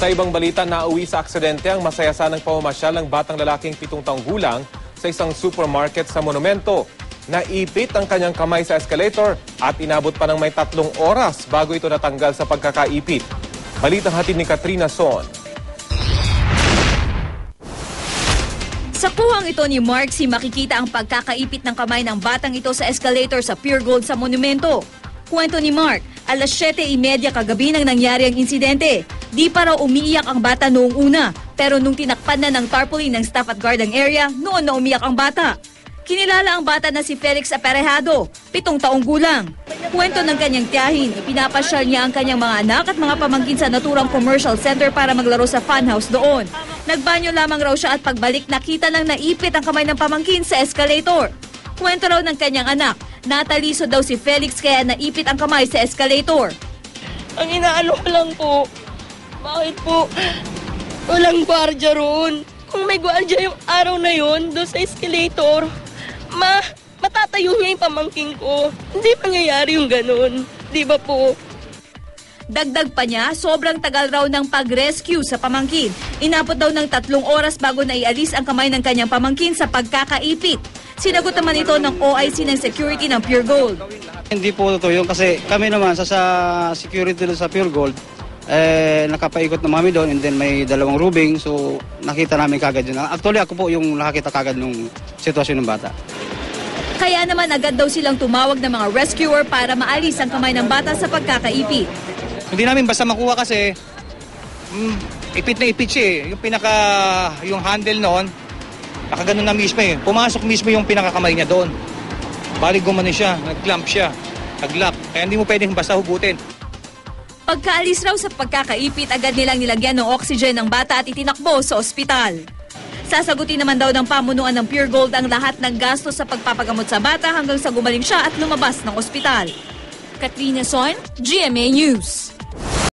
Sa ibang balita, nauwi sa aksidente ang masaya sanang pamamasyal ng batang lalaking 7 taong gulang sa isang supermarket sa Monumento. Naipit ang kanyang kamay sa escalator at inabot pa ng may 3 oras bago ito natanggal sa pagkakaipit. Balitang hatid ni Katrina Son. Sa kuhang ito ni Mark, makikita ang pagkakaipit ng kamay ng batang ito sa escalator sa Pure Gold sa Monumento. Kwento ni Mark, alas 7:30 kagabi nang nangyari ang insidente. Di pa raw umiiyak ang bata noong una, pero nung tinakpan na ng tarpaulin ng staff at guard ang area, noon na umiyak ang bata. Kinilala ang bata na si Felix Aparejado, 7 taong gulang. Kwento ng kanyang tiyahin, ipinapasyal niya ang kanyang mga anak at mga pamangkin sa naturang commercial center para maglaro sa funhouse doon. Nagbanyo lamang raw siya at pagbalik nakita nang naipit ang kamay ng pamangkin sa escalator. Kwento raw ng kanyang anak, nataliso daw si Felix kaya naipit ang kamay sa escalator. Ang inaano ko lang po, bakit po walang gwardiya roon? Kung may gwardiya yung araw na yon doon sa escalator, matatayo niya yung pamangkin ko. Hindi mangyayari yung ganun. Di ba po? Dagdag pa niya, sobrang tagal raw ng pag-rescue sa pamangkin. Inabot daw ng 3 oras bago naialis ang kamay ng kanyang pamangkin sa pagkakaipit. Sinagot naman ito ng OIC ng security ng Pure Gold. Hindi po totoo yun kasi kami naman sa security sa Pure Gold, nakapaikot na kami doon and then may 2 rubing, so nakita namin kagad yun. Actually ako po yung nakakita kagad nung sitwasyon ng bata. Kaya naman agad daw silang tumawag ng mga rescuer para maalis ang kamay ng bata sa pagkakaipit. Hindi namin basta makuha kasi ipit na ipit siya eh. Yung handle noon, nakaganon na mismo eh. Pumasok mismo yung pinakakamay niya doon. Balik gumano siya, nag-clamp siya, nag-lock. Kaya hindi mo pwedeng basta hugutin. Pagkaalis raw sa pagkakaipit, agad nilang nilagyan ng oxygen ng bata at itinakbo sa ospital. Sasagutin naman daw ng pamunuan ng Pure Gold ang lahat ng gastos sa pagpapagamot sa bata hanggang sa gumaling siya at lumabas ng ospital. Katrina Son, GMA News.